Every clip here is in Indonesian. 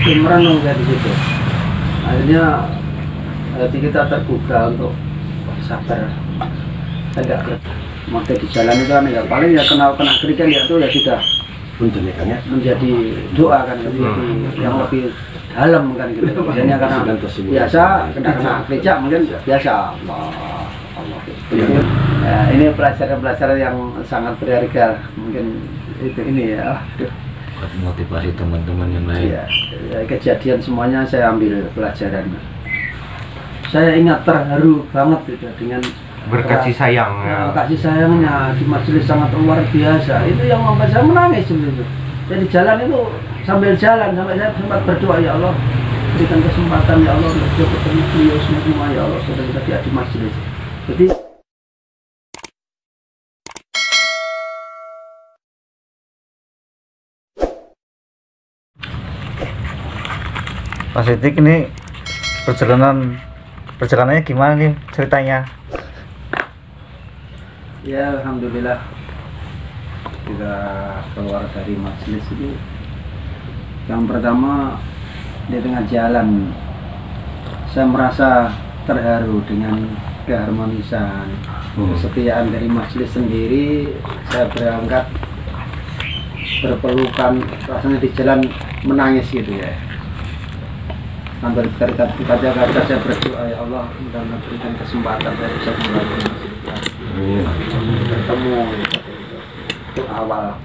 merenung saya di situ. Akhirnya hati kita tergugah untuk sabar. Saya nggak mau di jalan itu kan ya paling ya kena kerikil ya itu ya sudah menjadi doa kan yang lebih dalam kan gitu. Biasanya karena biasa kena kericak mungkin biasa. Ini pelajaran-pelajaran yang sangat berharga mungkin itu ini ya. Motivasi teman-teman yang lain. Ya, kejadian semuanya saya ambil pelajaran. Saya ingat terharu banget gitu dengan berkasih sayang ya. Kasih sayangnya di majelis sangat luar biasa. Itu yang membuat saya menangis itu. Jadi jalan itu sambil jalan sampai saya sempat berdoa, ya Allah berikan kesempatan ya Allah untuk ketemu beliau semua ya Allah sudah kita di majelis. Jadi Mas Sidik ini perjalanannya gimana nih ceritanya? ya alhamdulillah kita keluar dari majelis itu yang pertama di tengah jalan saya merasa terharu dengan keharmonisan kesetiaan dari majelis sendiri. Saya berangkat berpelukan rasanya di jalan menangis gitu ya, sambil berkata-kata saya berdoa, ya Allah mudah-mudahan berikan kesempatan saya bisa kembali bertemu. Itu awal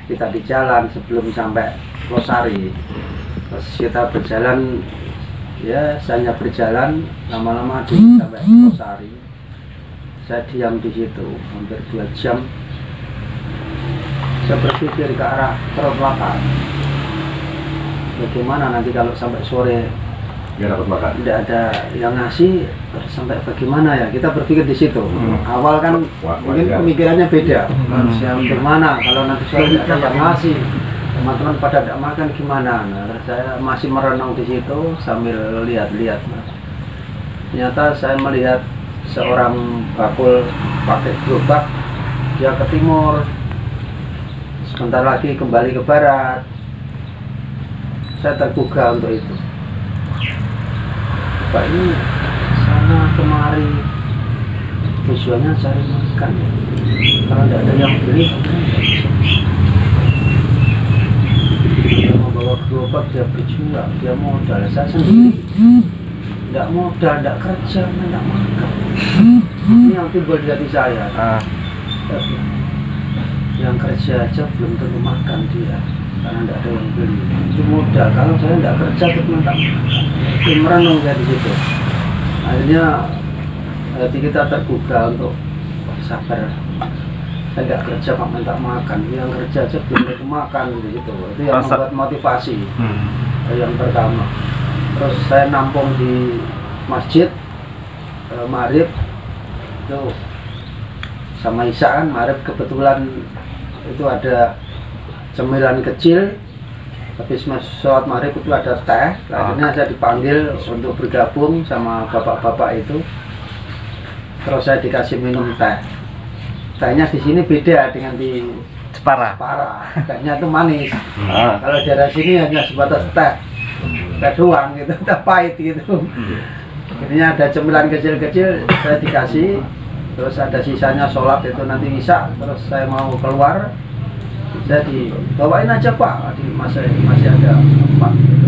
kita di jalan sebelum sampai Losari. Terus kita berjalan ya, hanya berjalan lama-lama sampai Losari. Saya diam di situ hampir 2 jam. Saya berpikir ke arah Terowongan. Bagaimana nanti kalau sampai sore Nggak dapat makan. tidak ada yang ngasih, sampai bagaimana ya, kita berpikir di situ. Awal kan mungkin pemikirannya beda. Bagaimana kalau nanti sore tidak ada yang ngasih, teman-teman pada tidak makan gimana? Nah, saya masih merenung di situ sambil lihat-lihat. Ternyata saya melihat seorang bakul pakai gerobak, dia ke timur, sebentar lagi kembali ke barat. Saya tergugah untuk itu. Pak ini sana kemari tujuannya cari makan. Kalau tidak ada yang beli, dia mau bawa gerobak, dia berjuang, dia modal. Saya sendiri tidak modal, tidak kerja, tidak makan. Ini yang timbul di hati saya. Yang kerja aja belum tentu makan dia, karena tidak ada yang beli. Itu modal. Kalau saya tidak kerja, itu tidak makan. Itu merenung saya di situ. Akhirnya hati kita tergugah untuk sabar. Saya tidak kerja kok minta makan. Yang kerja aja belum tentu makan gitu. Itu yang membuat motivasi. Yang pertama. Terus saya nampung di masjid Maghrib itu sama Isya kan. Maghrib kebetulan itu ada cemilan kecil, tapi sholat Maghrib itu ada teh. Akhirnya saya dipanggil untuk bergabung sama bapak-bapak itu. Terus saya dikasih minum teh. Tehnya di sini beda dengan di Jepara. Tehnya itu manis. Kalau di daerah sini hanya sebatas teh doang gitu, teh pahit gitu. Akhirnya ada cemilan kecil-kecil saya dikasih. Terus ada sisanya sholat itu nanti Isya. Terus saya mau keluar, saya dibawain aja Pak, masih ada Pak gitu.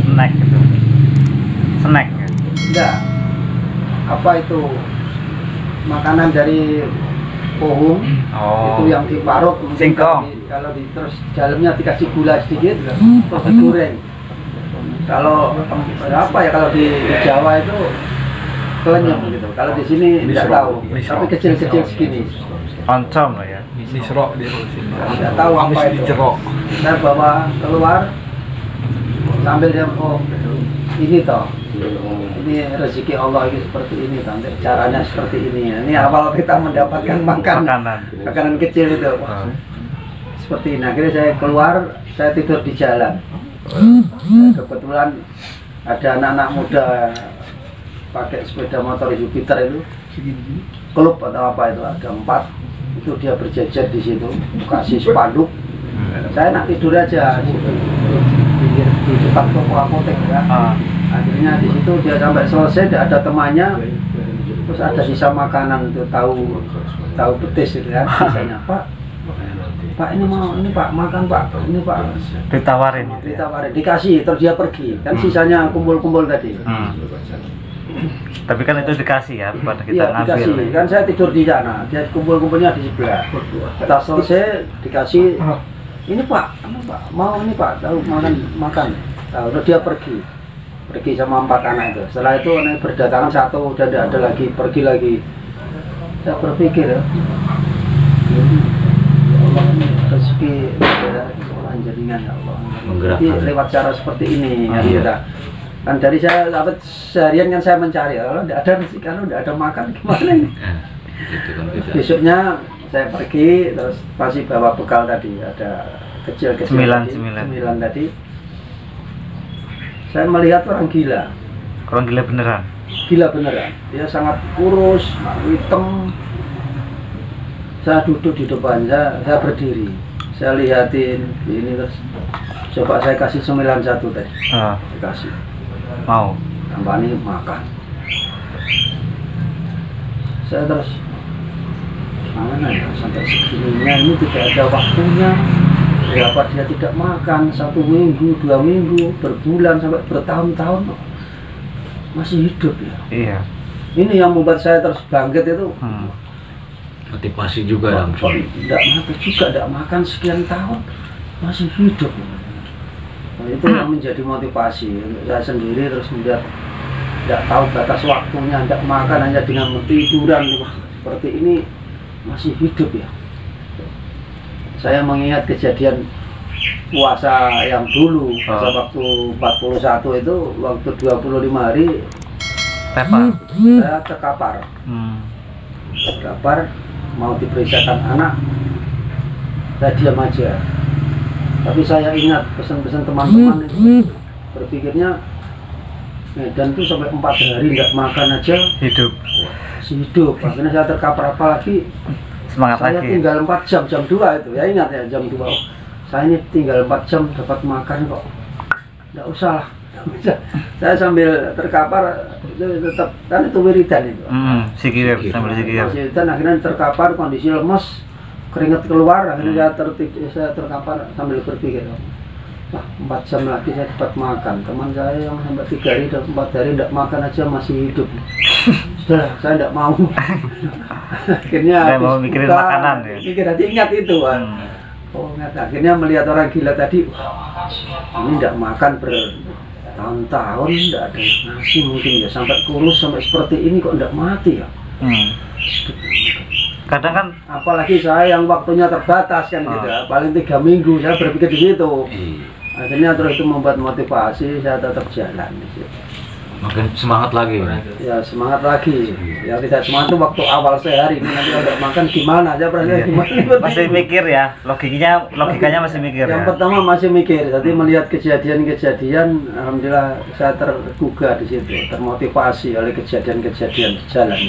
Snack gitu. Snack. Enggak. Apa itu? Makanan dari pohon. Itu yang diparut singkong. Kalau terus dalamnya dikasih gula sedikit, terus digoreng. Kalau apa ya, kalau di Jawa itu kelenyap gitu. Kalau di sini tidak tahu, tapi kecil-kecil segini. Oncom lah ya. Misro di sini. Tidak tahu apa itu. Saya bawa keluar sambil dia, oh ini toh, ini rezeki Allah ini seperti ini, nanti caranya seperti ini. Ini awal kita mendapatkan makanan kecil itu. Seperti ini. Akhirnya saya keluar, saya tidur di jalan. Kebetulan ada anak-anak muda pakai sepeda motor Jupiter itu, klub atau apa itu, ada 4. Itu dia berjajar di situ, kasih spanduk. Saya nak tidur aja, tidur dekat toko apotek ya. Akhirnya di situ dia sampai selesai, tidak ada temannya, terus ada sisa makanan itu tahu petis itu kan, sisanya Pak ini Pak makan Pak, ini Pak, Ditawarin. dikasih, terus dia pergi kan, sisanya kumpul-kumpul tadi. Tapi kan itu dikasih ya pada kita Iya ngambil. dikasih, kan saya tidur di sana, dia kumpulnya di sebelah. Kita selesai dikasih, ini Pak, mau ini Pak, tahu makan, tahu, terus dia pergi sama 4 anak itu. Setelah itu berdatangan satu, udah tidak ada lagi, pergi lagi. Saya berpikir ya, Allah ini rezeki jaringan ya Allah. Jadi lewat cara seperti ini ya kita. Kan dari saya dapat seharian kan saya mencari, kalau tidak ada rezeki, kalau tidak ada makan gimana ini? Besoknya saya pergi, terus masih bawa bekal tadi, ada kecil-kecil cemilan tadi. Saya melihat orang gila. Orang gila beneran. Gila beneran. Dia sangat kurus, hitam. Saya duduk di depan, saya berdiri. Saya lihatin ini, terus coba saya kasih cemilan satu tadi. Dikasih. Mau. Tambah ini makan. Saya terus mana ya, sampai segininya ini tidak ada waktunya. Berapa dia tidak makan, 1 minggu, 2 minggu, berbulan sampai bertahun-tahun masih hidup ya. Iya. Ini yang membuat saya terus bangkit itu. Motivasi juga langsung. Tidak mati juga, tidak makan sekian tahun masih hidup. Nah, itu yang menjadi motivasi untuk saya sendiri, terus melihat tidak tahu batas waktunya, tidak makan hanya dengan tiduran seperti ini masih hidup ya. Saya mengingat kejadian puasa yang dulu, waktu 41 itu, waktu 25 hari saya terkapar. Terkapar, mau diperiksakan anak, saya diam aja. Tapi saya ingat pesan-pesan teman-teman itu, berpikirnya Medan itu sampai 4 hari tidak makan aja hidup. Masih hidup. Akhirnya saya terkapar, apalagi Semangat saya lagi. tinggal 4 jam, jam 2 itu ya, ingat ya, jam 2. Saya ini tinggal 4 jam dapat makan kok. Tidak usah lah. Saya sambil terkapar itu tetap, kan itu wiridan itu. Sikir, sambil sikir. Dan akhirnya terkapar, kondisi lemes, keringat keluar, akhirnya saya terkapar sambil berpikir, wah 4 jam lagi saya dapat makan. Teman saya yang sampai 3 hari dan 4 hari tidak makan aja masih hidup. Sudah, saya tidak mau. Akhirnya mau mikirin makanan ya. Mikir hati, ingat itu kan. Oh, ingat. Akhirnya melihat orang gila tadi, ini tidak makan bertahun-tahun, tidak ada nasi mungkin ya, sampai kurus sampai seperti ini kok tidak mati ya. Kadang kan, apalagi saya yang waktunya terbatas kan gitu ya, paling 3 minggu saya berpikir di situ. Akhirnya terus itu membuat motivasi, saya tetap jalan di situ. Makin semangat lagi. Ya semangat lagi. Ya tidak semangat itu waktu awal sehari ini, nanti kalau makan gimana aja gimana. masih mikir ya, logikanya masih mikir. Yang Ya. pertama masih mikir, jadi melihat kejadian-kejadian, alhamdulillah saya tergugah di situ, termotivasi oleh kejadian-kejadian di jalan.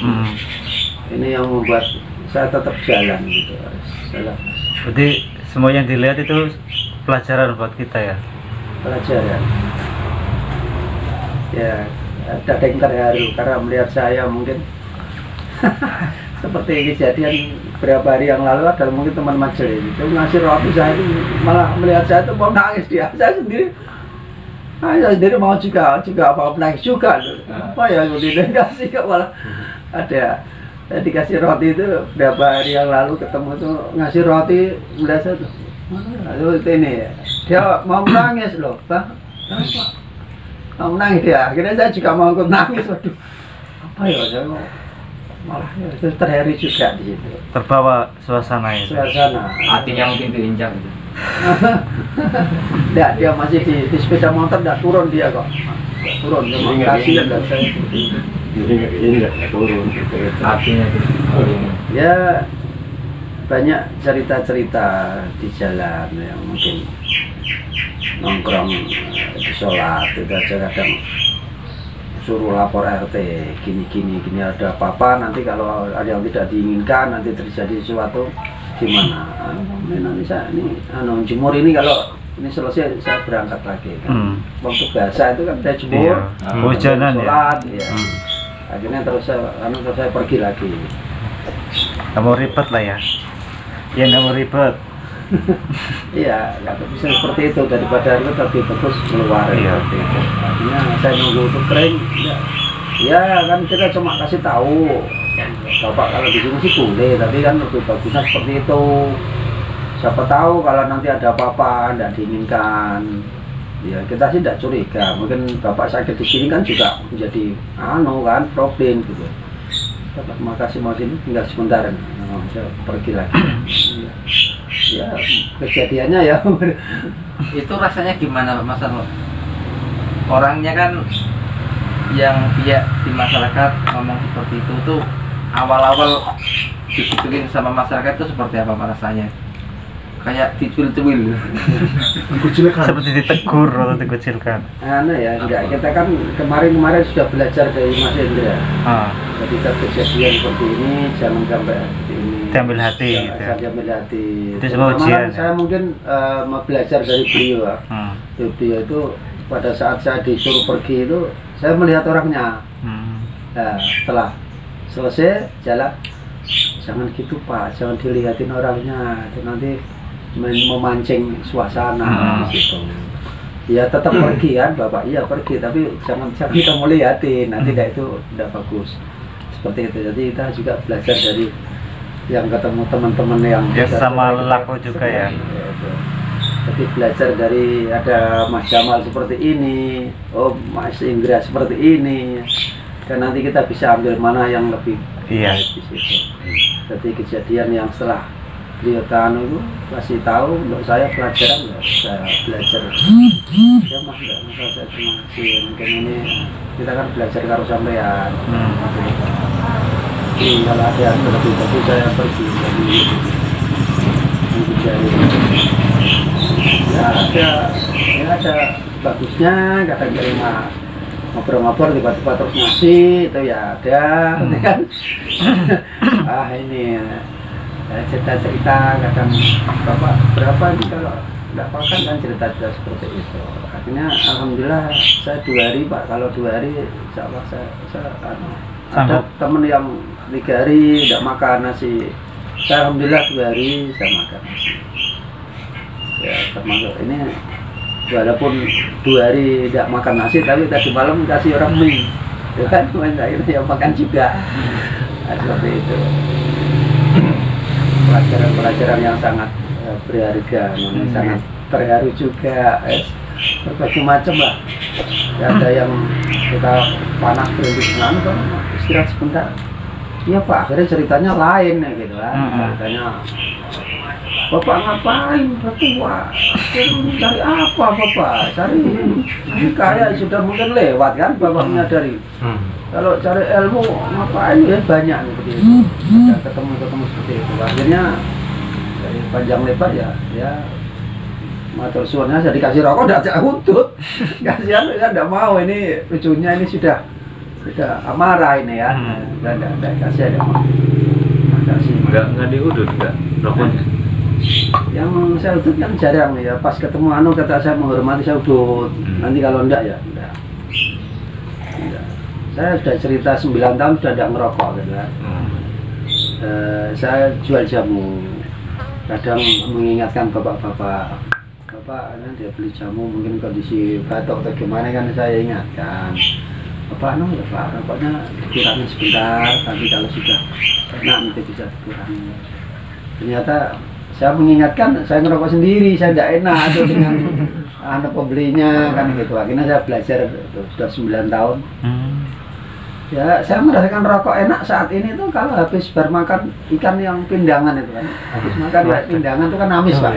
Ini yang membuat saya tetap jalan gitu. Berarti semua yang dilihat itu pelajaran buat kita ya. Pelajaran. Ya, ada yang terharu karena melihat saya mungkin seperti kejadian beberapa hari yang lalu, ada mungkin teman majelis itu ngasih roti, saya itu malah melihat saya itu mau nangis dia. Saya sendiri mau juga apa nangis juga. Apa ya udah kasih kok malah ada. Saya dikasih roti itu beberapa hari yang lalu, ketemu tuh ngasih roti, melihat saya tuh, itu ini ya. Dia mau nangis loh, Bang. Mau nangis dia, akhirnya saya juga mau ikut nangis. Waduh, apa ya, saya malah ya, terharu juga di situ. Terbawa suasana itu. Suasana. Hatinya mungkin keinjak gitu. Tidak, dia masih di sepeda motor, tidak turun dia kok. Nggak turun, dia kasih dan saya Nggak turun. Hatinya itu. ya banyak cerita-cerita di jalan yang mungkin nongkrong di sholat itu aja kadang suruh lapor RT gini ada apa-apa, nanti kalau ada yang tidak diinginkan, nanti terjadi sesuatu gimana. Nanti saya ini jemur ini kalau ini selesai saya berangkat lagi kan. Waktu biasa itu kan saya Iya. jemur, Hujanan ya. sholat, ya. Akhirnya terus saya pergi lagi. Nggak mau ribet lah ya. Ya nggak mau ribet. Iya, nggak bisa seperti itu, daripada itu lebih bagus keluar. Iya. Seperti itu. Akhirnya saya nunggu itu kering. Ya kan kita cuma kasih tahu. Bapak kalau di sini sih boleh, tapi kan lebih bagusnya seperti itu. Siapa tahu kalau nanti ada apa-apa tidak diinginkan. Ya kita sih tidak curiga. Mungkin bapak sakit di sini kan juga menjadi kan problem gitu. Bapak makasih mau sini tinggal sebentar. Saya pergi lagi. Ya kejadiannya ya. Itu rasanya gimana Mas Arlo? Orangnya kan yang pihak di masyarakat ngomong seperti itu tuh awal-awal digituin sama masyarakat itu seperti apa rasanya? Kayak dicul-cul. Seperti ditegur atau dikucilkan. Ya enggak, kita kan kemarin sudah belajar dari Mas Indra. Jadi kejadian seperti ini jangan sampai seperti ini. Diambil hati gitu. Saya diambil hati. Itu semua ujian. Saya mungkin mau belajar dari beliau. Beliau itu pada saat saya disuruh pergi itu saya melihat orangnya. Nah, setelah selesai jalan, jangan gitu Pak, jangan dilihatin orangnya, itu nanti memancing suasana di situ. Ya tetap pergi kan Bapak, iya pergi, tapi jangan kita mau lihatin, nanti itu tidak bagus. Seperti itu, jadi kita juga belajar dari yang ketemu teman-teman yang ya sama lelaku juga ya. Jadi belajar dari ada Mas Jamal seperti ini, Mas Indra seperti ini, dan nanti kita bisa ambil mana yang lebih baik di situ. Jadi kejadian yang setelah beliau itu kasih tahu untuk saya pelajaran, ya saya belajar. Ya Mas, enggak masalah, saya terima kasih. Mungkin ini kita kan belajar karo sampean. Kalau ada yang lebih bagus saya pergi dari ya ada bagusnya, kadang terima ngobrol-ngobrol tiba-tiba terus ngasih itu ya ada kan. Ini cerita-cerita kadang Bapak berapa nih kalau tidak makan kan cerita-cerita seperti itu. Akhirnya alhamdulillah saya 2 hari Pak, kalau 2 hari insya Allah saya ada teman yang 3 hari tidak makan nasi. Saya alhamdulillah 2 hari saya makan nasi. Ya termasuk ini walaupun 2 hari tidak makan nasi, tapi tadi malam kasih orang mie. Ya kan, akhirnya yang makan juga. Nah, seperti itu. Pelajaran-pelajaran yang sangat berharga, sangat terharu juga. Berbagai macam lah. Ya, ada yang kita panas berhenti dengan istirahat sebentar. Iya Pak, akhirnya ceritanya lain ya gitu kan. Ceritanya Bapak ngapain? Tua. Cari apa Bapak? Cari kaya sudah mungkin lewat kan Bapak menyadari. Kalau cari ilmu ngapain ya banyak seperti itu. Ada ketemu seperti itu. Akhirnya dari panjang lebar ya matur suwunnya saya dikasih rokok tidak untut. Kasihan ya tidak mau, ini lucunya ini sudah amarah ini ya. Tidak kasih ada mau. Enggak diudut enggak rokoknya. Yang saya udut kan jarang ya, pas ketemu kata saya menghormati saya udut. Nanti kalau enggak ya enggak. Saya sudah cerita 9 tahun sudah tidak ngerokok gitu kan. Saya jual jamu, kadang mengingatkan bapak-bapak, nanti dia beli jamu mungkin kondisi batuk atau gimana kan saya ingatkan, Bapak ya Pak, rokoknya dikurangi sebentar, nanti kalau sudah enak nanti bisa dikurangi. Ternyata saya mengingatkan, saya ngerokok sendiri, saya tidak enak tuh dengan anak pembelinya kan gitu. Akhirnya saya belajar sudah 9 tahun. Ya saya merasakan rokok enak saat ini tuh kalau habis bar makan ikan yang pindangan itu kan. Habis makan ya pindangan itu kan amis Pak.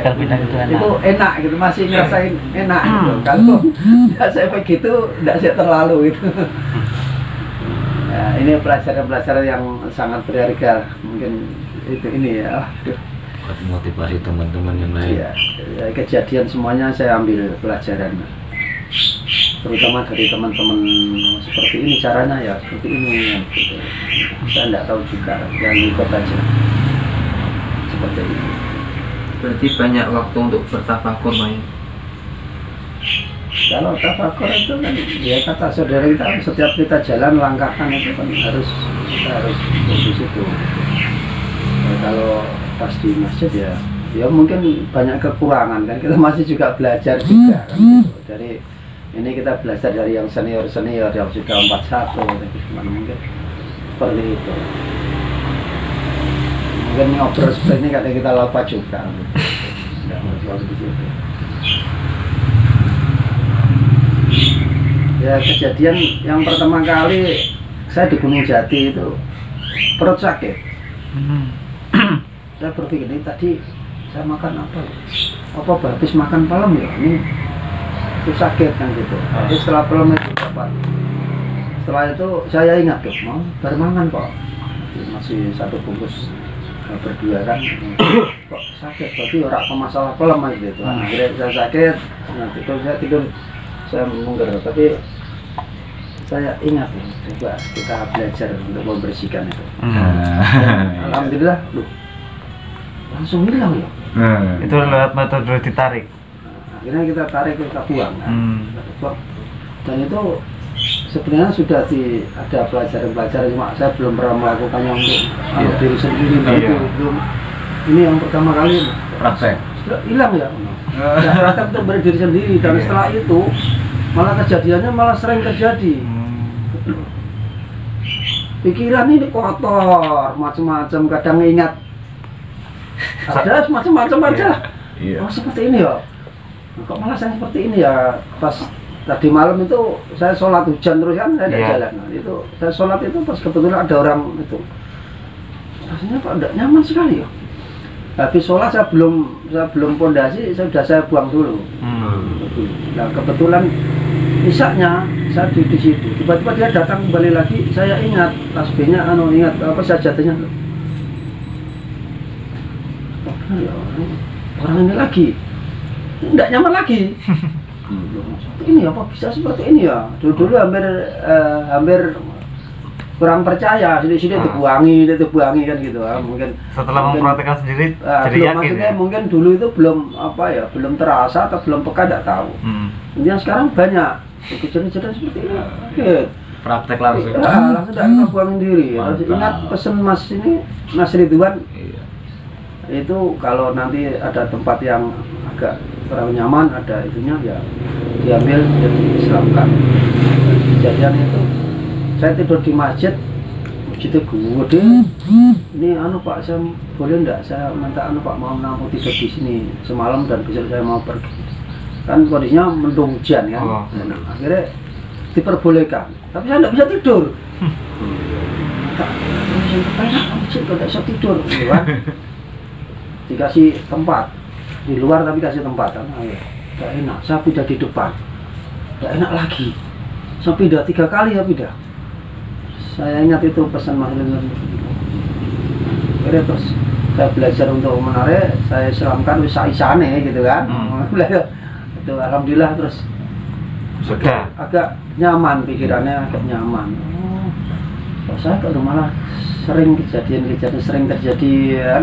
Itu enak gitu, masih ngerasain enak gitu. Kalau tidak saya begitu, tidak saya terlalu gitu. Ya, ini pelajaran-pelajaran yang sangat berharga. Mungkin itu ini ya. Motivasi teman-teman yang lain. Ya, kejadian semuanya saya ambil pelajaran, terutama dari teman-teman seperti ini caranya ya seperti ini. Gitu. Saya tidak tahu juga, yang ikut aja seperti ini. Berarti banyak waktu untuk bertafakur Pak. Kalau tafakur itu kan ya kata saudara kita, setiap kita jalan langkahkan itu kan kita harus di situ. Ya, kalau pas di masjid ya mungkin banyak kekurangan kan, kita masih juga belajar juga kan gitu. Dari ini kita belajar dari yang senior yang sudah 41 mungkin seperti itu. Mungkin ngobrol seperti ini kadang kita lupa juga. Nggak ngobrol di situ. Ya kejadian yang pertama kali saya di Gunung Jati itu perut sakit. Saya berpikir ini tadi saya makan apa ya? Apa habis makan pelem ya? Ini itu sakit kan gitu. Tapi setelah pelem itu dapat. Setelah itu saya ingat tuh, mau bermangan kok. Masih satu bungkus berdua kan. Kok sakit? Berarti orang masalah pelem aja gitu. Akhirnya saya sakit, saya tidur saya mungker, tapi saya ingat ya, coba kita belajar untuk membersihkan itu. Alhamdulillah, langsung hilang ya. Itu lewat metode ditarik. Akhirnya kita tarik, kita buang kan. Kita buang. Dan itu sebenarnya sudah ada pelajaran-pelajaran, cuma saya belum pernah melakukannya untuk diri sendiri. Itu belum. Ini yang pertama kali Praktek. sudah hilang ya. Tidak praktek untuk berdiri sendiri, dan setelah itu malah kejadiannya malah sering terjadi. Pikiran ini kotor, macam-macam, kadang ingat ada macam-macam aja. Iya. Oh seperti ini ya. Kok malah saya seperti ini ya. Pas tadi malam itu saya sholat hujan terus kan, saya tidak jalan. Nah, itu saya sholat itu pas kebetulan ada orang itu. Rasanya kok tidak nyaman sekali ya. Habis sholat saya belum pondasi, saya buang dulu. Nah kebetulan isaknya saya di situ. Tiba-tiba dia datang kembali lagi. Saya ingat tasbihnya, ingat apa sajadahnya. Ya, orang ini lagi tidak nyaman lagi. Ini apa bisa seperti ini ya? Dulu hampir kurang percaya, sini dibuangi kan gitu. Mungkin setelah mempraktekkan sendiri jadi belum, yakin maksudnya ya? mungkin dulu itu belum terasa atau belum peka, tidak tahu. Yang sekarang banyak kejadian seperti ini. Praktek langsung. Langsung kita buangin diri. Harus ingat pesen Mas Ridwan. Iya. Itu kalau nanti ada tempat yang agak kurang nyaman, ada itunya ya diambil dan diselamkan. Kejadian itu saya tidur di masjid itu gede. Ini Pak, saya boleh enggak saya minta Pak mau tidur di sini semalam dan besok saya mau pergi. Kan kondisinya mendung hujan kan. Nah, akhirnya diperbolehkan. Tapi saya enggak bisa tidur. Saya enggak bisa tidur, kan? Dikasih tempat di luar tapi kasih tempat kan. Enggak enak. Saya pindah di depan. Enggak enak lagi. Saya pindah 3 kali ya pindah. Saya ingat itu pesan Mas Ridwan. Akhirnya terus saya belajar untuk menarik, saya selamkan isa-isane gitu kan. Itu alhamdulillah terus Sudah. agak nyaman, pikirannya agak nyaman. Kok saya kok malah sering kejadian sering terjadi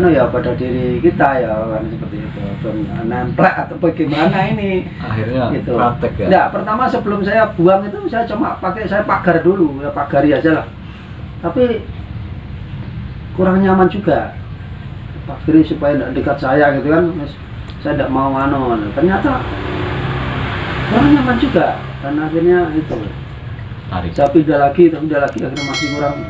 ya pada diri kita ya kan, seperti itu. Nempel atau bagaimana ini? Akhirnya gitu. praktek ya. Enggak, pertama sebelum saya buang itu saya cuma saya pagar dulu, ya pagari aja lah. Tapi kurang nyaman juga. Pagari supaya tidak dekat saya gitu kan. Saya tidak mau ternyata kurang nyaman juga. Dan akhirnya itu. Tarik. Saya pindah lagi akhirnya masih kurang.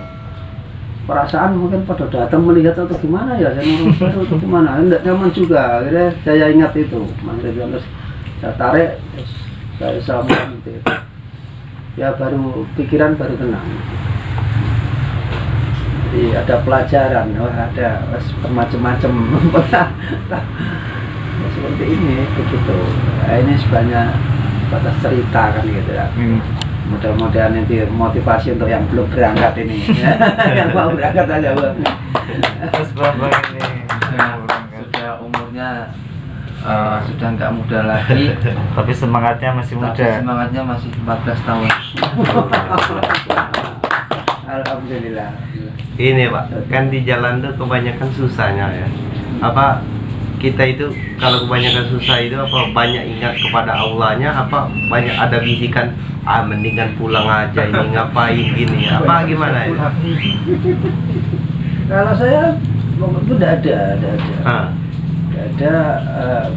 Perasaan mungkin pada datang melihat atau gimana ya, saya ngurus baru atau gimana, tidak nyaman juga. Akhirnya saya ingat itu, Mas Ridwan, terus saya tarik, terus saya selamatkan gitu. Ya baru pikiran baru tenang. Jadi ada pelajaran, ada macam-macam seperti ini begitu. Nah, ini sebanyak batas cerita kan gitu ya. Mudah-mudahan nanti motivasi untuk yang belum berangkat ini. Yang mau berangkat aja Bang. Terus Bang ini Sudah umurnya sudah nggak muda lagi, tapi semangatnya masih tapi muda. semangatnya masih 14 tahun. Alhamdulillah. Ini Pak, kan di jalan tuh kebanyakan susahnya ya. kita itu kalau kebanyakan susah itu apa banyak ingat kepada Allahnya, apa banyak ada bisikan mendingan pulang aja ini ngapain gini, apa gimana ya? Kalau saya waktu itu tidak ada. Ah, Tidak ada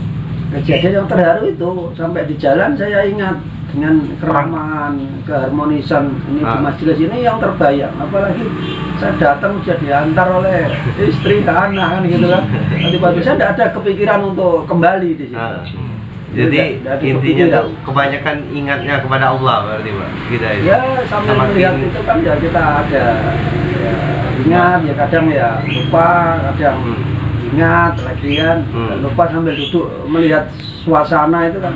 kejadian yang terharu itu. Sampai di jalan saya ingat dengan keramahan, keharmonisan ini di majelis ini yang terbayang. Apalagi saya datang sudah diantar oleh istri, anak kan gitu kan. Tiba-tiba saya tidak ada kepikiran untuk kembali di situ. jadi Tidak ada intinya kepikiran. tuh kebanyakan ingatnya kepada Allah berarti Pak kita itu. Ya sambil melihat itu kan ya kita ada ya, ingat ya kadang ya lupa, kadang ingat lagi kan, dan lupa sambil duduk melihat suasana itu kan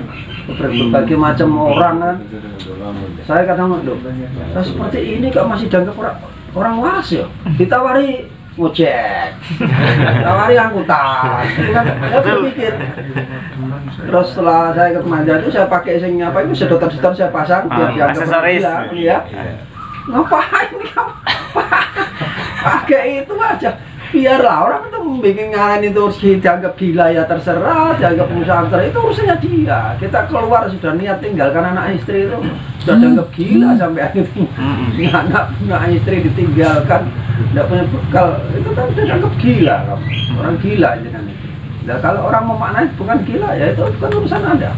berbagai macam orang kan. Saya kadang loh, saya seperti ini kok masih dianggap orang waras ya, ditawari ngojek, ditawari angkutan, itu kan saya berpikir. Terus setelah saya ke Manja itu saya pakai sing apa itu sedotan-sedotan saya pasang biar dianggap aksesoris. ya. Ngapain pakai itu aja, biarlah orang itu bikin ngaran itu dianggap gila ya terserah, dianggap musafir itu urusannya dia. Kita keluar sudah niat tinggalkan anak istri itu sudah dianggap gila sampai akhirnya anak istri ditinggalkan, tidak punya bekal, itu kan sudah dianggap gila kan? Orang gila aja kan. Nah, kalau orang memaknai bukan gila ya itu bukan urusan Anda.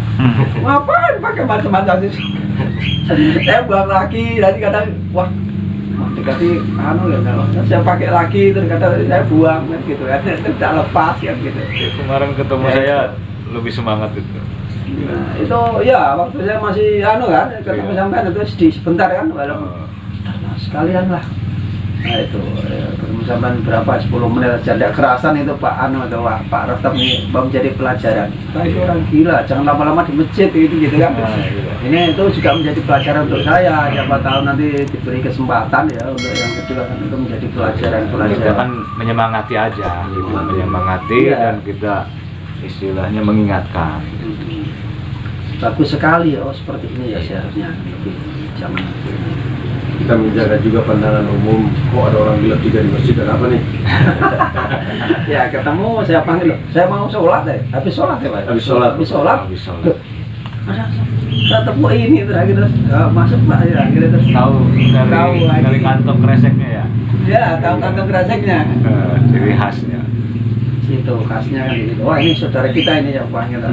Ngapain pakai macam-macam sih? Saya buang lagi, nanti kadang wah dikasih anu ya kalau saya pakai lagi terus kadang saya buang kan gitu kan, tidak lepas kan gitu. Kemarin ketemu saya lebih semangat itu. Nah, itu ya waktu saya masih anu kan ketemu sampean itu sedih sebentar kan walaupun sekalian lah. Nah itu ketemu sampean berapa 10 menit saja tidak kerasan itu Pak anu atau Pak Raftab ini menjadi pelajaran. Nah, itu orang gila, jangan lama-lama di masjid gitu kan. Ini itu juga menjadi pelajaran untuk saya. Siapa tahu nanti diberi kesempatan ya untuk yang kedua kan itu menjadi Kita pelajaran. kan menyemangati aja, gitu. Menyemangati dan kita istilahnya mengingatkan. Bagus sekali oh seperti ini ya seharusnya lebih zaman. Kita menjaga juga pandangan umum, kok ada orang gila tiga di masjid dan apa nih? Ya ketemu saya panggil loh, saya mau sholat deh, habis sholat ya Pak. Habis sholat. Habis sholat. Loh, ada ketemu ini terakhir terus masuk Pak ya akhirnya terus Tahu dari kantong kreseknya ya. ya tahu kantong kreseknya. Ciri khasnya. Itu khasnya kan gitu. Wah ini saudara kita ini yang panggil.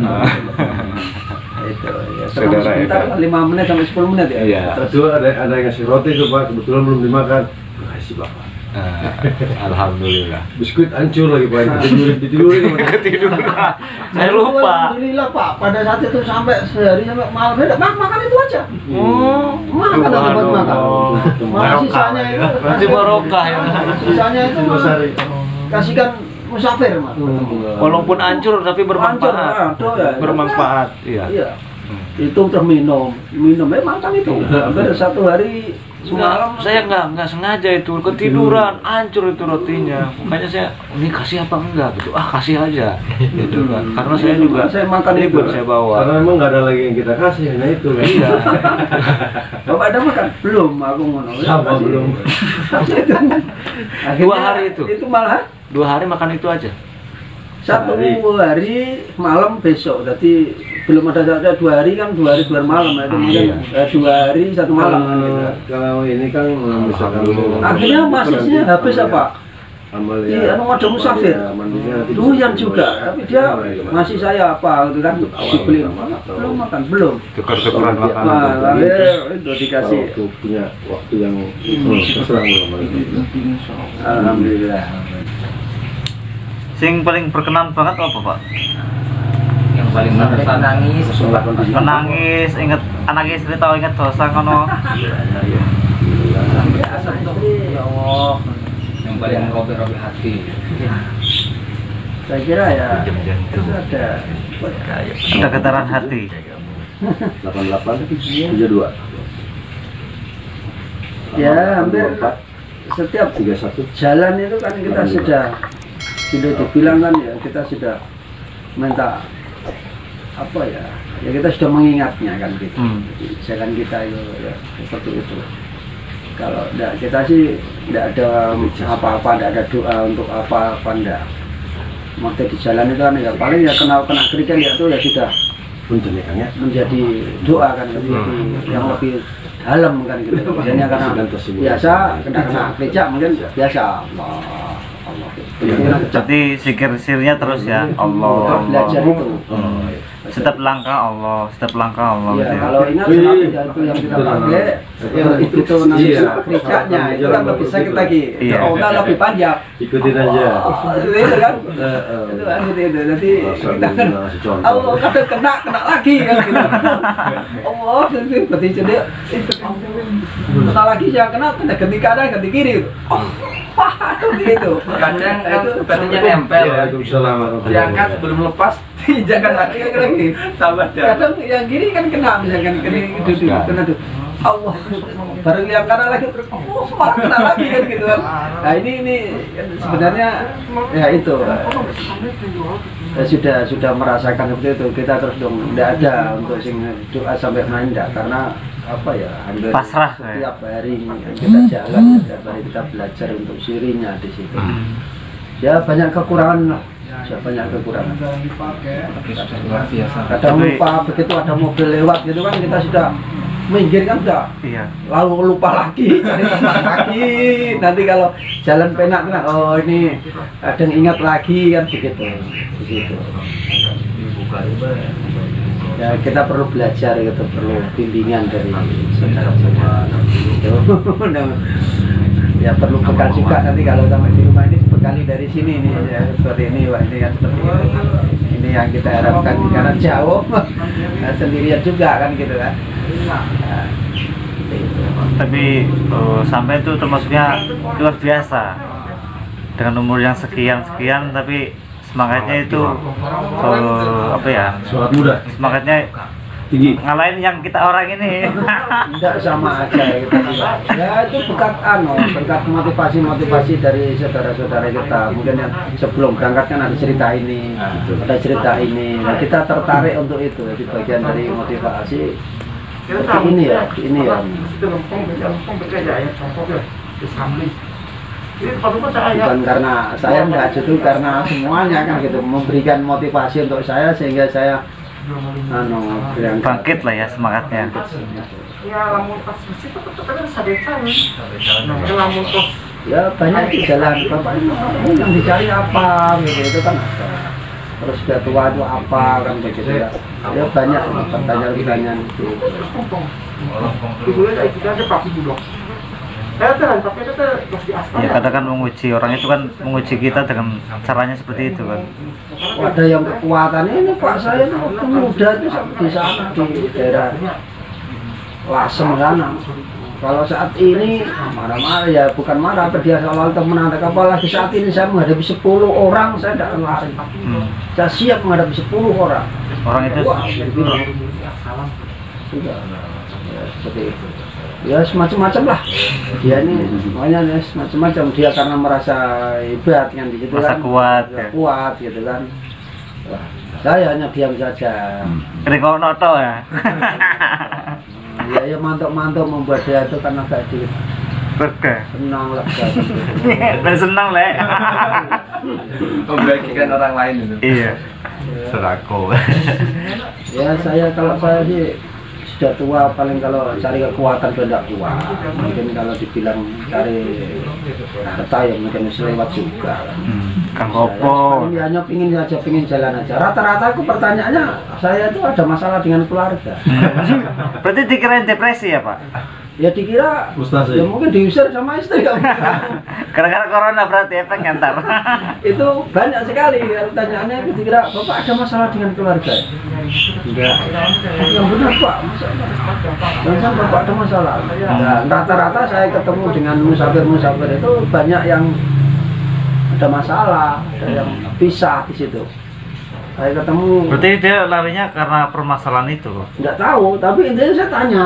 Itu ya Saudara sebentar ya, 5 menit sampai 10 menit ya. Iya. Terus Itu ada yang ngasih roti tuh Pak, kebetulan belum dimakan. Kasih Bapak. Alhamdulillah. Biskuit hancur lagi Pak, ditidurin. Ketiduran. Saya lupa. Alhamdulillah Pak, pada saat itu sampai sehari sampai malam tidak makan itu aja. Makan atau buat makan. Malah sisanya itu Berarti barokah ya. sisanya itu malah kasihkan musafir Mas. Walaupun hancur tapi bermanfaat. Hancur, ya. Bermanfaat. Iya. Iya. Itu terus minum makan itu. Hampir 1 hari semalam. Saya nggak sengaja itu ketiduran, hancur itu rotinya. Makanya saya ini kasih apa enggak gitu. Kasih aja. Gitu kan. Karena saya juga Saya makan itu. ikut saya bawa. Karena memang nggak ada lagi yang kita kasih, nah itu kan. Iya. Bapak ada makan? Belum, aku ngono. Sama belum. Akhirnya 2 hari itu. Itu malah 2 hari makan itu aja. 1 hari malam besok. Jadi belum ada 2 hari kan 2 hari 2 malam itu mungkin 2 hari 1 malam kan gitu. Kalau ini kan misalkan Akhirnya masisnya habis apa? Iya, anu ada musafir. Doyan juga, tapi dia masih saya apa gitu kan dibeli. Belum makan, belum. Tukar-tukaran Nah, makanan. itu dikasih. Waktu punya waktu yang serang Alhamdulillah. Sing paling berkenan banget apa Pak? Yang paling berkesan nangis. Menangis, inget anak istri tahu inget dosa kono. Ya Allah, yang paling merobek-robek hati. Saya kira ya itu ada Ada getaran hati. 88 32 ya hampir setiap 31 jalan itu kan kita sudah dibilang kan ya kita sudah minta apa ya kita sudah mengingatnya kan gitu. Jangan kita itu ya seperti itu. Kalau enggak kita sih enggak ada apa-apa, enggak ada doa untuk apa-apa enggak. mati di jalan itu kan ya paling ya kena kerikil ya itu ya sudah menjadi doa kan yang lebih dalam kan gitu. Biasanya karena biasa kena kericak mungkin biasa Allah. Jadi zikir-zikirnya terus ya Allah. Untuk belajar itu. Setiap langkah Allah, setiap langkah Allah. Ya, gitu ya. kalau ingat ya, itu yang kita pakai, itu nanti kericaknya itu kan lebih sakit lagi. Iya. Udah lebih panjang. Ikutin aja. Itu kan. Itu kan gitu. Nanti kita kan Allah kadang kena lagi kan gitu. Allah nanti berarti jadi kena lagi yang kena ganti kanan ganti kiri gitu. Gitu. Kadang kan batunya nempel. Waalaikumsalam. Diangkat belum lepas, diinjakkan lagi. Tambah dah. Kadang yang kiri kan kena misalkan kena tuh. Allah, bareng yang kanan lagi, malah kena lagi kan gitu kan. Nah ini sebenarnya ya itu sudah merasakan seperti itu. Kita terus dong tidak ada untuk sing doa sampai main tidak karena apa ya hampir Pasrah, setiap hari kita jalan setiap hari kita belajar untuk sirinya di situ. Ya banyak kekurangan lah. Ya, banyak kekurangan. Luar biasa. Kadang lupa begitu ada mobil lewat gitu kan kita sudah minggir kan udah Iya. lalu lupa lagi cari tempat lagi nanti kalau jalan penak kan oh ini kadang ingat lagi kan begitu ya kita perlu belajar gitu perlu bimbingan dari saudara-saudara gitu. Ya perlu bekal juga nanti kalau sampai di rumah ini bekali dari sini nih ya seperti ini Pak ini kan seperti itu. Ini yang kita harapkan karena jauh nah, sendirian juga kan gitu kan. Nah, Tapi sampai itu termasuknya luar biasa dengan umur yang sekian tapi semangatnya itu apa ya? Sholat muda Semangatnya tinggi. ngalahin yang kita orang ini. tidak sama aja ya kita juga. Ya itu berkat motivasi dari saudara-saudara kita mungkin yang sebelum berangkat kan ada cerita ini nah, kita tertarik untuk itu jadi bagian dari motivasi ini ya bukan karena saya enggak justru karena semuanya kan gitu memberikan motivasi untuk saya sehingga saya Bangkit lah ya semangatnya. Ya banyak di jalan bapak yang dicari apa gitu itu kan ada. Terus sudah tua itu apa kan begitu ya. Ya banyak pertanyaan itu. Ya kadang kan menguji orang itu kan menguji kita dengan caranya seperti itu kan. Ada yang kekuatannya ini Pak saya itu waktu muda itu di sana di daerah Lasem sana. Kalau saat ini marah-marah ya bukan marah apa dia soal teman apalagi saat ini saya menghadapi 10 orang saya tidak lari. Saya siap menghadapi 10 orang. Orang itu sudah ya, seperti itu. Ya semacam-macam lah dia ini semuanya semacam-macam dia karena merasa hebat kan gitu merasa kan kuat ya. kuat gitu kan. Wah, saya hanya diam saja. Kau noto ya. Ya mantap membuat dia itu karena agak sedikit Oke. senang lah. Dan senang le. Membagikan orang lain itu. Iya. Serako. Ya kalau saya sih sudah tua paling kalau cari kekuatan sudah kuat. Mungkin kalau dibilang cari harta ya mungkin selewat juga. Kang Kopo. Saya hanya pingin jalan aja. Rata-rata aku pertanyaannya saya itu ada masalah dengan keluarga. Berarti dikirain depresi ya Pak? Ya dikira Mustahil. ya mungkin diusir sama istri ya. Gara-gara corona berarti efek ngantar. Itu banyak sekali pertanyaannya dikira Bapak ada masalah dengan keluarga. Enggak. Yang benar Pak, masa Bapak ada masalah. Nah, rata-rata saya ketemu dengan musafir itu banyak yang ada masalah, ada yang pisah di situ. Saya ketemu. Berarti dia larinya karena permasalahan itu. Enggak tahu, tapi intinya saya tanya.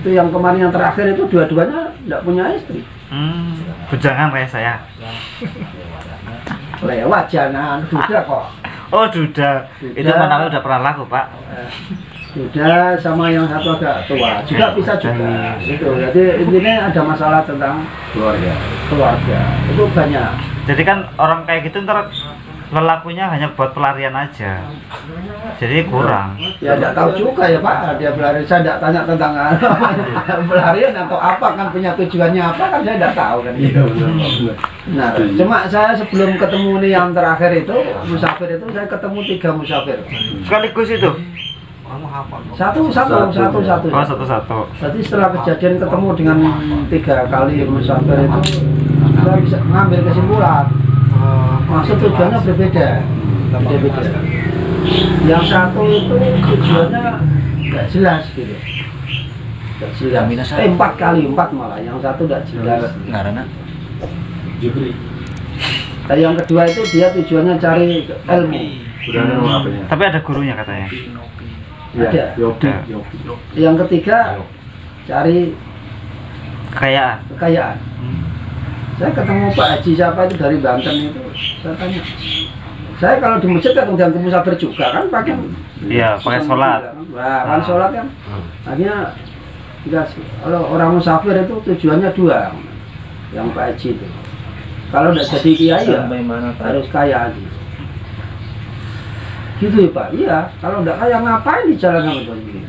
Itu yang kemarin yang terakhir itu dua-duanya enggak punya istri. Bujangan kayak saya. Lewat jangan duda kok. Oh duda. Itu mana udah pernah laku Pak. Duda sama yang satu agak tua juga bisa juga. Itu jadi intinya ada masalah tentang keluarga. Itu banyak. Jadi kan orang kayak gitu ntar lelakunya hanya buat pelarian aja, jadi kurang. Ya tidak tahu juga ya Pak, dia pelarian. Saya tidak tanya tentang pelarian atau apa, kan punya tujuannya apa kan saya tidak tahu kan. Iya benar. Nah, cuma saya sebelum ketemu nih yang terakhir itu musafir itu, saya ketemu 3 musafir. Sekaligus itu. Satu. Oh, satu-satu. Jadi setelah kejadian ketemu dengan 3 kali musafir itu, saya bisa ngambil kesimpulan. Maksud tujuannya berbeda. Yang satu itu tujuannya nggak jelas gitu. Nggak jelas. 4 kali, 4 malah. Yang satu nggak jelas. Karena Nah, yang kedua itu dia tujuannya cari ilmu. Tapi ada gurunya katanya. Ada. Ada. Yang ketiga cari kekayaan. Saya ketemu Pak Haji siapa itu dari Banten itu, saya tanya. Saya kalau di masjid kan udah musafir juga kan pakai. Iya, pakai sholat. Nah, kan sholat kan. Akhirnya kalau orang musafir itu tujuannya 2, yang Pak Haji itu. Kalau udah jadi kiai ya harus kaya aja. Gitu ya Pak. Iya. Kalau udah kaya ngapain di jalan sama itu?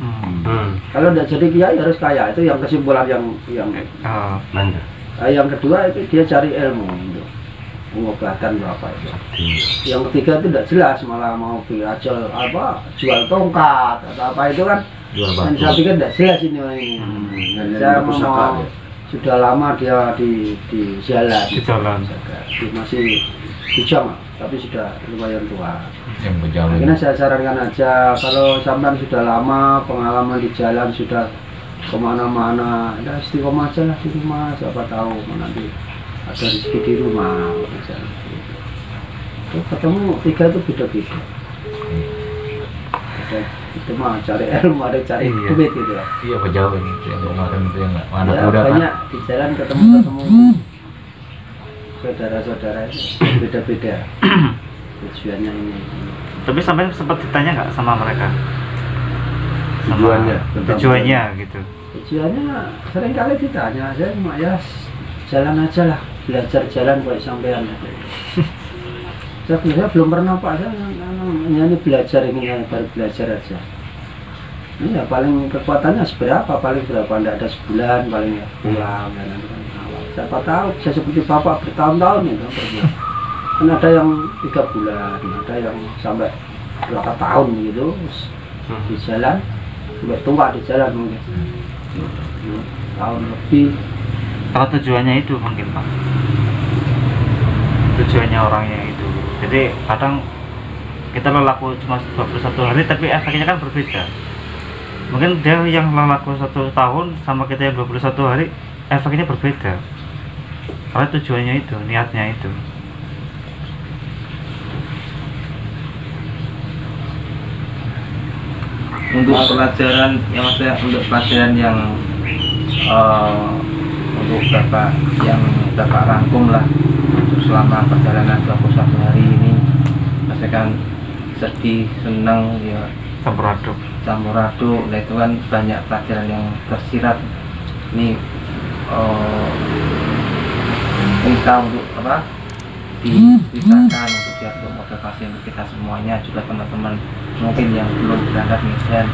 Kalau udah jadi kiai harus kaya. Itu yang kesimpulan yang yang kedua itu dia cari ilmu untuk pengobatan berapa itu. Yang ketiga itu tidak jelas, malah mau jual tongkat atau apa itu kan. Dan saya pikir tidak jelas ini orang ini. Saya mau sudah lama dia di jalan. Masih bujang, tapi sudah lumayan tua. Akhirnya saya sarankan aja, kalau sampean sudah lama pengalaman di jalan, sudah kemana-mana, ya istiqomah aja lah di rumah, siapa tahu nanti ada rezeki di rumah misalnya. Ketemu 3 itu beda-beda. Itu mah cari ilmu, ada cari duit gitu ya. Iya, jauh ini yang kemarin itu yang mana ya, udah banyak kan? Di jalan ketemu saudara-saudara itu beda-beda tujuannya ini. Tapi sampai sempat ditanya nggak sama mereka? Tujuannya gitu. Tujuannya sering kali ditanya, saya cuma ya jalan aja lah, belajar jalan buat sampean. Saya belum pernah Pak, saya ini belajar, ini baru belajar aja. Ini ya paling kekuatannya seberapa, paling berapa, tidak ada sebulan paling ya pulang dan nanti kan awal. Siapa tahu bisa seperti Bapak bertahun-tahun itu pergi. Kan ada yang 3 bulan, ada yang sampai berapa tahun gitu di jalan. Sampai tua di jalan mungkin tahun lebih. Kalau tujuannya itu mungkin Pak, tujuannya orangnya itu. Jadi kadang kita lelaku cuma 21 hari tapi efeknya kan berbeda. Mungkin dia yang lelaku 1 tahun sama kita yang 21 hari efeknya berbeda. Karena tujuannya itu, niatnya itu. Untuk pelajaran untuk pelajaran yang untuk Bapak yang Bapak rangkum lah untuk selama perjalanan 21 hari ini, pastikan sedih, senang ya, campur aduk. Nah itu kan banyak pelajaran yang tersirat ini kita untuk apa diceritakan untuk biar motivasi untuk kita semuanya, juga teman-teman mungkin yang belum berangkat Medan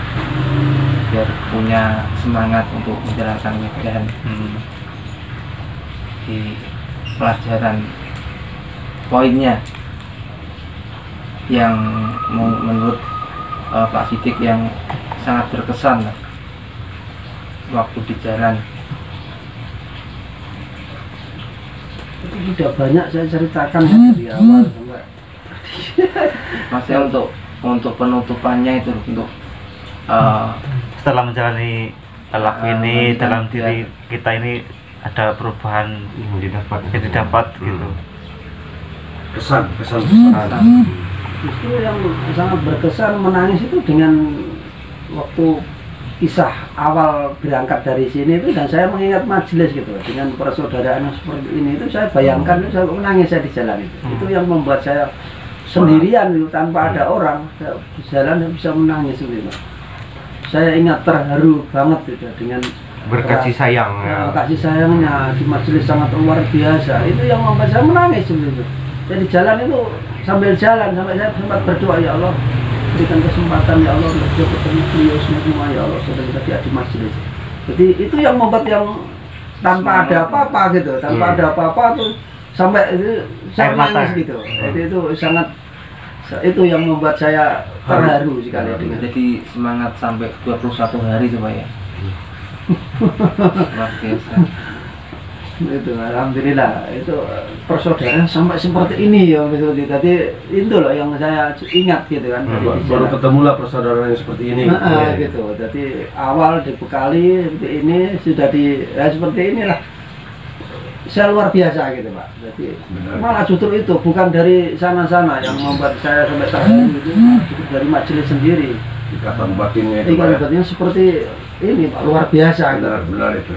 biar punya semangat untuk menjalankan Medan. Di pelajaran poinnya yang menurut Pak Sidik yang sangat berkesan lah, waktu di jalan. Itu sudah banyak saya ceritakan dari awal sampai Maksudnya untuk penutupannya itu untuk setelah menjalani laku ini dalam diri kita ini ada perubahan yang didapat gitu. kesan. Justru yang sangat berkesan menangis itu dengan waktu kisah awal berangkat dari sini itu, dan saya mengingat majelis gitu dengan persaudaraan seperti ini itu, saya bayangkan itu saya menangis saya di jalan itu yang membuat saya sendirian itu tanpa ada orang, saya di jalan bisa menangis gitu. Saya ingat terharu banget gitu dengan Berkasih sayang ya. Kasih sayangnya di majelis sangat luar biasa. Itu yang membuat saya menangis sebenarnya. Jadi jalan itu sambil jalan sampai saya sempat berdoa, ya Allah berikan kesempatan ya Allah untuk ketemu beliau semua ya Allah sudah kita di majelis. Jadi itu yang membuat yang tanpa ada apa-apa gitu, tanpa ada apa-apa tuh sampai itu saya nangis gitu. Jadi itu sangat itu yang membuat saya terharu sekali dengan. Jadi semangat sampai 21 hari coba ya. Luar biasa. Itu alhamdulillah itu persaudaraan sampai seperti ini ya betul. Jadi itu loh yang saya ingat gitu kan. Baru ketemulah persaudaraan yang seperti ini. Gitu. Jadi awal dibekali seperti ini sudah seperti inilah. Saya luar biasa gitu Pak. Jadi malah justru itu bukan dari sana-sana yang membuat saya sampai terharu itu, dari majelis sendiri. Ikatan batinnya itu. Ikatan batinnya seperti ini Pak, luar biasa. Benar itu.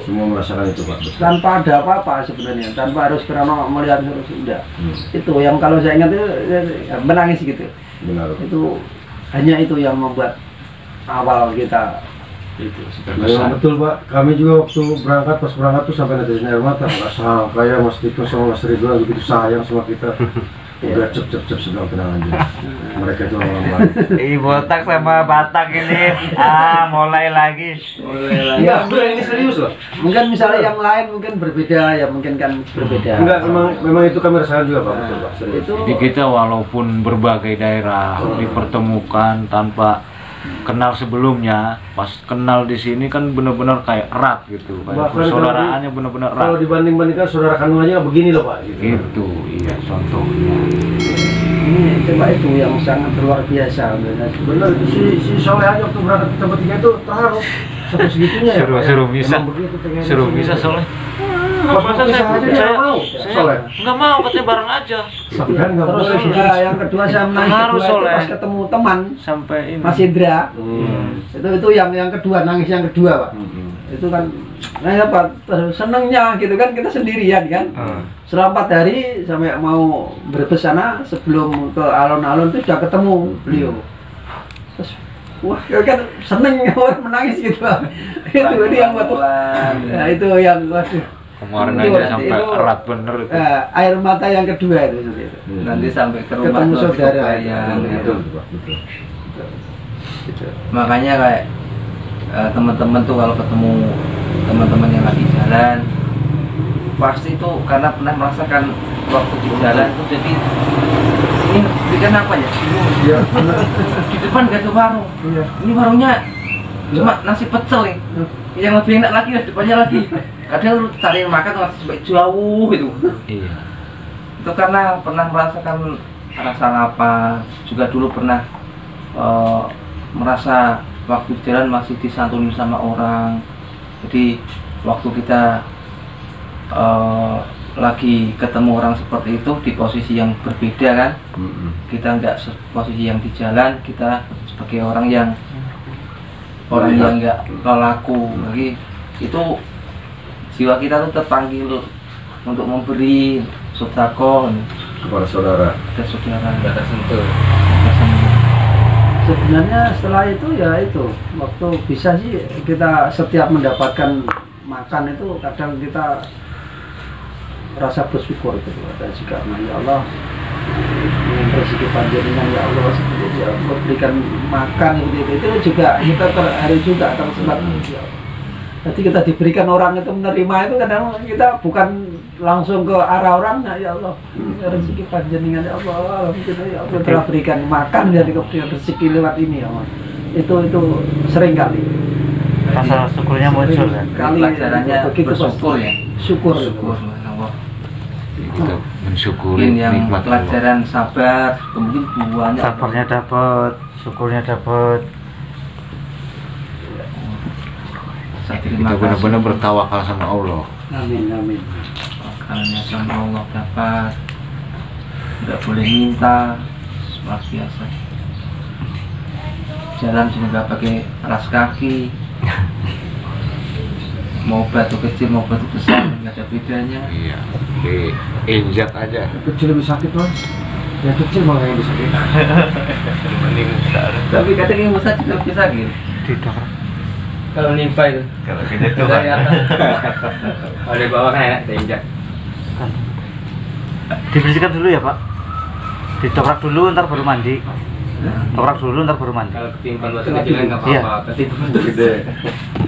Semua merasakan itu Pak. Tanpa ada apa-apa sebenarnya, tanpa harus karena melihat harus tidak. Itu yang kalau saya ingat itu menangis gitu. Benar. Itu hanya itu yang membuat awal kita itu. Ya, betul Pak. Kami juga waktu pas berangkat tuh sampai netesin air mata. Nggak sangka ya Mas Tito sama Mas Ridwan begitu sayang sama kita. Udah cep sedang tenang aja. Mereka itu orang baik. Botak sama Batak ini mulai lagi. Enggak, ini serius loh. Mungkin misalnya yang lain mungkin berbeda ya, mungkin kan berbeda. Enggak, memang itu kami rasakan juga Pak, betul Pak. Serius. Jadi kita walaupun berbagai daerah dipertemukan tanpa kenal sebelumnya, pas kenal di sini kan benar-benar kayak erat gitu, kayak persaudaraannya benar-benar erat. Kalau dibanding-bandingkan saudara kandung aja begini loh Pak. Gitu. Itu, iya contohnya. Ini coba itu yang sangat luar biasa. Benar itu si Soleh aja waktu berangkat ke tempat tiga itu terharu sampai segitunya ya. Seru bisa. Seru bisa Soleh. Saya nggak mau katanya bareng aja. Sampai nggak Terus boleh. yang kedua saya menangis Harus, kedua itu Soleh. pas ketemu teman Sampai ini. Mas Indra. Itu yang kedua, nangis yang kedua Pak. Itu kan apa senengnya gitu kan, kita sendirian kan. Selama 4 hari sampai mau berbes sana sebelum ke alun-alun itu sudah ketemu beliau. Terus wah kan seneng orang menangis gitu Pak. Itu yang buat nah, itu yang waduh. Kemarin Itu aja sampai itu, erat bener itu. Air mata yang kedua itu seperti itu. Nanti sampai ke rumah Ketemu tuh saudara. kebayang, Betul gitu. Pak, betul. Gitu. Makanya kayak teman-teman tuh kalau ketemu teman-teman yang lagi jalan pasti tuh karena pernah merasakan waktu di jalan tuh, jadi ini bikin apa ya? Iya, benar. Di depan gak ada warung. Iya. Ini warungnya cuma nasi pecel nih. Yang lebih enak lagi di depannya lagi. Kadang lu cari makan tuh sampai jauh gitu. Iya. Itu karena pernah merasakan rasa lapar, juga dulu pernah merasa waktu jalan masih disantuni sama orang. Jadi waktu kita lagi ketemu orang seperti itu di posisi yang berbeda kan, kita nggak posisi yang di jalan, kita sebagai orang yang nggak laku lagi, itu jiwa kita tuh terpanggil untuk memberi sedekah Kepada saudara. ke saudara. Nggak tersentuh. Sebenarnya setelah itu ya itu waktu bisa sih kita setiap mendapatkan makan itu kadang kita rasa bersyukur gitu, dan juga ya Allah rezeki panjenengan ya Allah seperti ya Allah berikan makan itu juga kita terharu juga tersemat ya Allah. Jadi kita diberikan orang itu menerima itu kadang kita bukan langsung ke arah orangnya, ya Allah rezeki panjenengan ya Allah alhamdulillah ya Allah telah berikan makan jadi kemudian rezeki lewat ini ya Allah. Itu sering kali Rasa syukurnya muncul kan. Pelajarannya begitu bersyukur ya. syukur Allah. Itu mensyukuri Mungkin yang nikmat Allah. pelajaran sabar, mungkin buahnya Sabarnya dapat, syukurnya dapat. Kita benar-benar bertawakal sama Allah. amin makanannya sama Allah dapat, nggak boleh minta, luar biasa. Jalan juga nggak pakai alas kaki, mau batu kecil mau batu besar nggak ada bedanya. Iya. Diinjak aja. Kecil lebih sakit Mas. Yang kecil malah yang bisa sakit. Mending besar. Tapi kadang yang besar juga lebih sakit. Tidak. Kalau nimpa itu. Kalau kita tuh Dari atas. Kalau dari bawah kan enak diinjak. Dibersihkan dulu ya Pak. Ditoprak dulu ntar baru mandi. Toprak dulu ntar baru mandi. Kalau ketimpan batu kecil nggak Iya. apa-apa. Ketimpan Gede.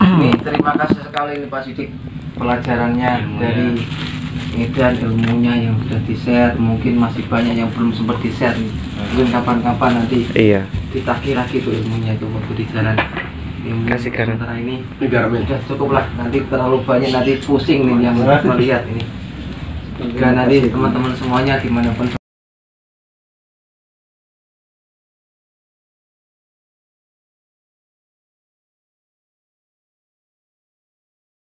Ini terima kasih sekali ini Pak Sidik pelajarannya dari Medan, ilmunya yang sudah di-share, mungkin masih banyak yang belum sempat di-share nih. Mungkin kapan-kapan nanti iya ditagih lagi tuh ilmunya itu waktu di jalan. Ilmu Kasih garam. sementara ini Ini garamnya. sudah cukup lah, nanti terlalu banyak nanti pusing nih yang melihat ini. Jika nanti teman-teman semuanya dimanapun